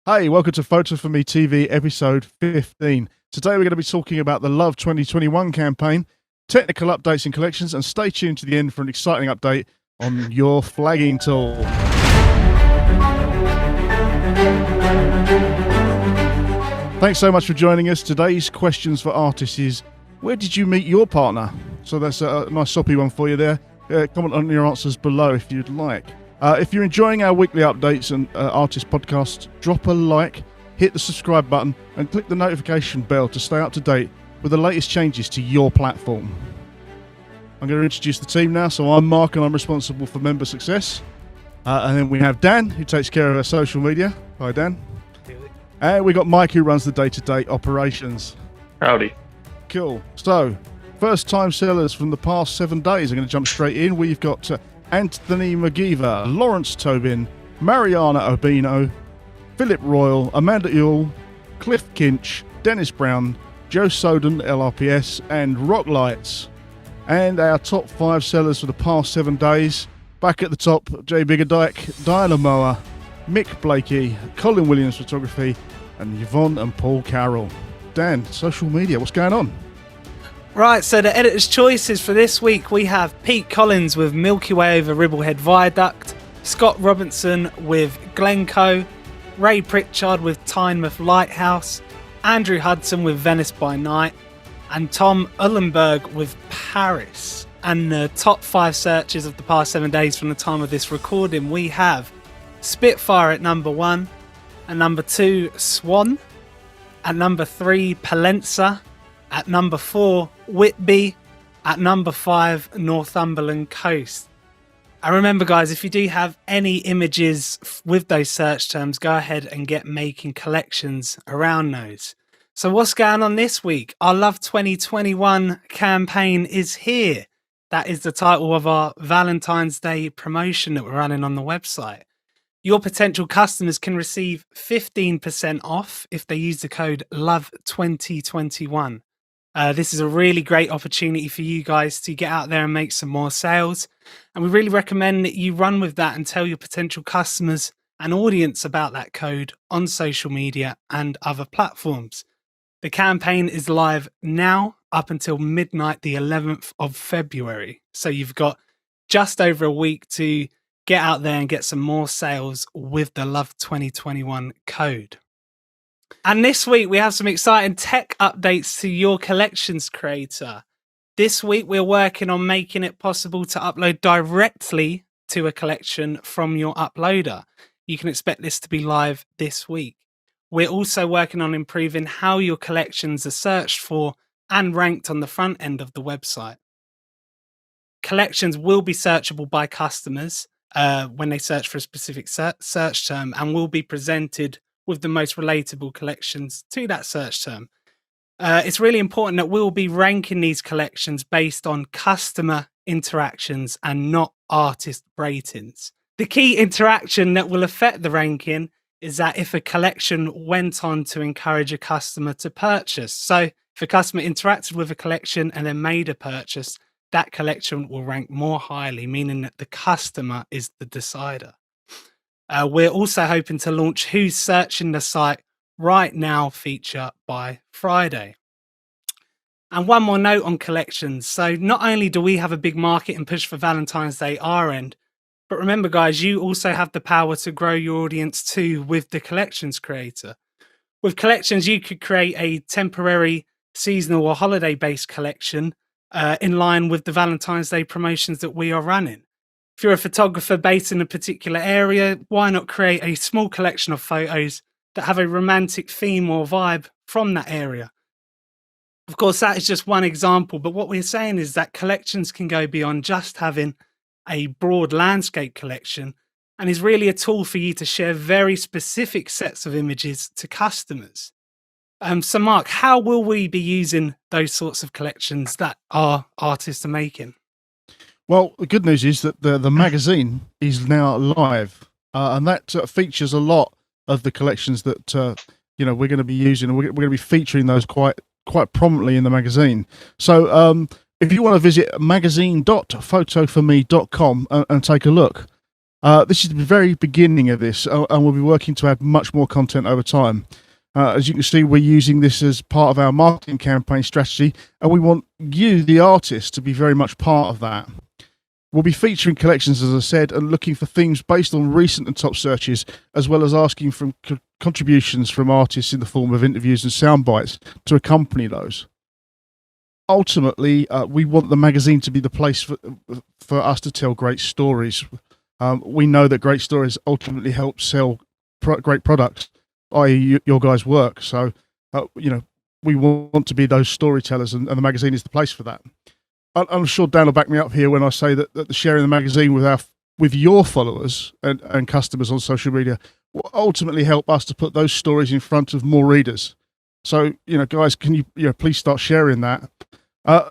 Hey, welcome to Photo4me TV episode 15. Today we're going to be talking about the Love 2021 campaign, technical updates and collections, and stay tuned to the end for an exciting update on your flagging tool. Thanks so much for joining us. Today's questions for artists is, where did you meet your partner? So that's a nice soppy one for you there. Comment on your answers below if you'd like. If you're enjoying our weekly updates and artist podcasts, drop a like, hit the subscribe button, and click the notification bell to stay up to date with the latest changes to your platform. I'm going to introduce the team now. So I'm Mark, and I'm responsible for member success. And then we have Dan, who takes care of our social media. Hi, Dan. And we got Mike, who runs the day-to-day operations. Howdy. Cool. So, first-time sellers from the past 7 days. I'm going to jump straight in. We've got Anthony McGeever, Lawrence Tobin, Mariana Obino, Philip Royal, Amanda Ewell, Cliff Kinch, Dennis Brown, Joe Soden, LRPS, and Rock Lights. And our top 5 sellers for the past 7 days. Back at the top, Jay Biggerdike, Diana Moa, Mick Blakey, Colin Williams Photography, and Yvonne and Paul Carroll. Dan, social media, what's going on? Right, so the editor's choices for this week, we have Pete Collins with Milky Way over Ribblehead Viaduct, Scott Robinson with Glencoe, Ray Pritchard with Tynemouth Lighthouse, Andrew Hudson with Venice by Night, and Tom Ullenberg with Paris. And the top 5 searches of the past 7 days from the time of this recording, we have Spitfire at number 1, at number 2, Swan, at number 3, Palenza, at number 4, Whitby, at number 5, Northumberland Coast. And remember, guys, if you do have any images with those search terms, go ahead and get making collections around those. So what's going on this week? Our Love 2021 campaign is here. That is the title of our Valentine's Day promotion that we're running on the website. Your potential customers can receive 15% off if they use the code LOVE2021. This is a really great opportunity for you guys to get out there and make some more sales. And we really recommend that you run with that and tell your potential customers and audience about that code on social media and other platforms. The campaign is live now up until midnight, the 11th of February. So you've got just over a week to get out there and get some more sales with the Love 2021 code. And this week we have some exciting tech updates to your collections creator. This week we're working on making it possible to upload directly to a collection from your uploader. You can expect this to be live this week. We're also working on improving how your collections are searched for and ranked on the front end of the website. Collections will be searchable by customers when they search for a specific search term, and will be presented with the most relatable collections to that search term. It's really important that we'll be ranking these collections based on customer interactions and not artist ratings. The key interaction that will affect the ranking is that if a collection went on to encourage a customer to purchase. So if a customer interacted with a collection and then made a purchase, that collection will rank more highly, meaning that the customer is the decider. We're also hoping to launch Who's Searching the Site Right Now feature by Friday. And one more note on collections. So not only do we have a big market and push for Valentine's Day our end, but remember, guys, you also have the power to grow your audience too with the collections creator. With collections, you could create a temporary, seasonal or holiday-based collection in line with the Valentine's Day promotions that we are running. If you're a photographer based in a particular area, why not create a small collection of photos that have a romantic theme or vibe from that area? Of course, that is just one example, but what we're saying is that collections can go beyond just having a broad landscape collection, and is really a tool for you to share very specific sets of images to customers. So Mark, how will we be using those sorts of collections that our artists are making? Well, the good news is that the magazine is now live, and that features a lot of the collections that we're going to be using, and we're going to be featuring those quite prominently in the magazine. So if you want to visit magazine.photo4me.com and take a look, This is the very beginning of this, and we'll be working to add much more content over time. As you can see, we're using this as part of our marketing campaign strategy, and we want you, the artist, to be very much part of that. We'll be featuring collections, as I said, and looking for themes based on recent and top searches, as well as asking for contributions from artists in the form of interviews and sound bites to accompany those. Ultimately, we want the magazine to be the place for us to tell great stories. We know that great stories ultimately help sell great products, i.e. your guys' work. So, we want to be those storytellers, and the magazine is the place for that. I'm sure Dan will back me up here when I say that the sharing the magazine with your followers and customers on social media will ultimately help us to put those stories in front of more readers. So, guys, can you please start sharing that?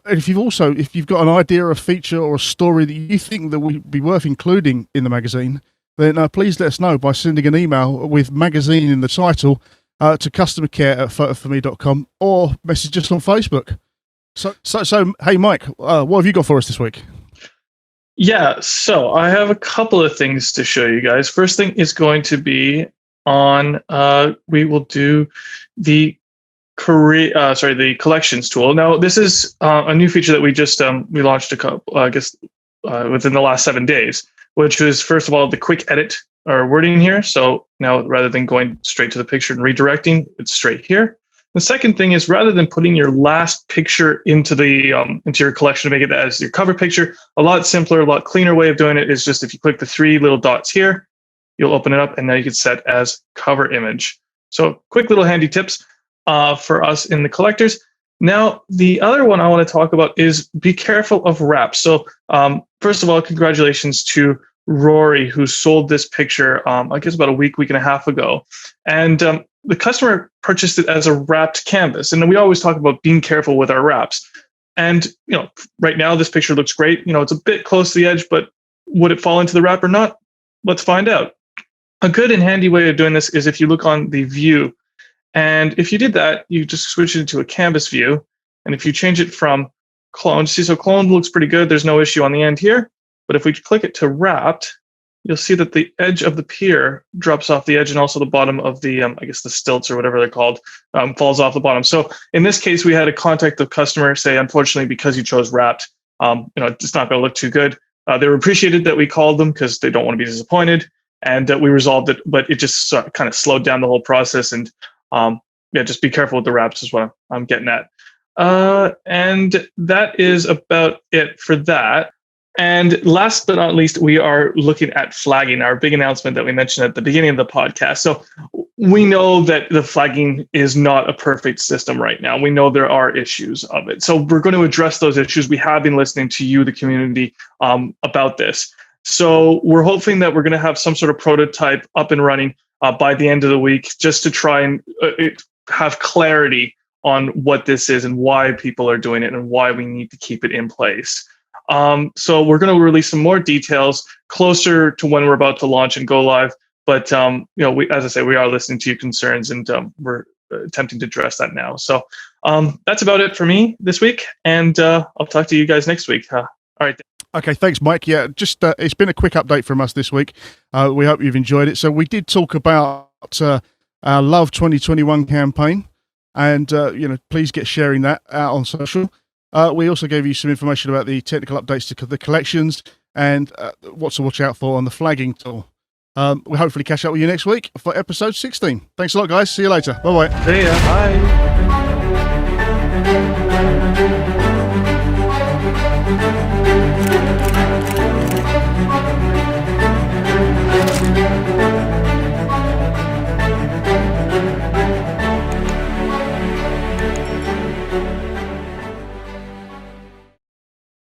If you've got an idea, a feature, or a story that you think that would be worth including in the magazine, then please let us know by sending an email with magazine in the title to customercare@photo4me.com, or message us on Facebook. So, hey, Mike, what have you got for us this week? Yeah, so I have a couple of things to show you guys. First thing is going to be on, we will do the the collections tool. Now, this is a new feature that we just we launched within the last 7 days, which was, first of all, the quick edit or wording here. So now, rather than going straight to the picture and redirecting, it's straight here. The second thing is, rather than putting your last picture into your collection to make it as your cover picture, a lot simpler, a lot cleaner way of doing it is just if you click the 3 little dots here, you'll open it up, and now you can set as cover image. So quick little handy tips for us in the collectors. Now, the other one I want to talk about is be careful of wraps. So first of all, congratulations to Rory, who sold this picture, I guess about a week and a half ago. And the customer purchased it as a wrapped canvas. And we always talk about being careful with our wraps. And, right now this picture looks great. It's a bit close to the edge, but would it fall into the wrap or not? Let's find out. A good and handy way of doing this is if you look on the view. And if you did that, you just switch it into a canvas view. And if you change it from clone, so clone looks pretty good. There's no issue on the end here. But if we click it to wrapped, you'll see that the edge of the pier drops off the edge, and also the bottom of the, the stilts or whatever they're called, falls off the bottom. So in this case, we had to contact the customer, say, unfortunately, because you chose wrapped, it's not going to look too good. They were appreciated that we called them because they don't want to be disappointed, and we resolved it, but it just kind of slowed down the whole process. And just be careful with the wraps is what I'm getting at. And that is about it for that. And last but not least, we are looking at flagging, our big announcement that we mentioned at the beginning of the podcast. So we know that the flagging is not a perfect system right now. We know there are issues of it. So we're going to address those issues. We have been listening to you, the community, about this. So we're hoping that we're going to have some sort of prototype up and running by the end of the week, just to try and have clarity on what this is and why people are doing it and why we need to keep it in place. So we're going to release some more details closer to when we're about to launch and go live. But, as I say, we are listening to your concerns, and we're attempting to address that now. So that's about it for me this week. And I'll talk to you guys next week. All right. Okay, thanks, Mike. Yeah, just it's been a quick update from us this week. We hope you've enjoyed it. So we did talk about our Love 2021 campaign, and please get sharing that out on social. We also gave you some information about the technical updates to the collections and what to watch out for on the flagging tool. We'll hopefully catch up with you next week for episode 16. Thanks a lot, guys. See you later. Bye-bye. See ya. Bye.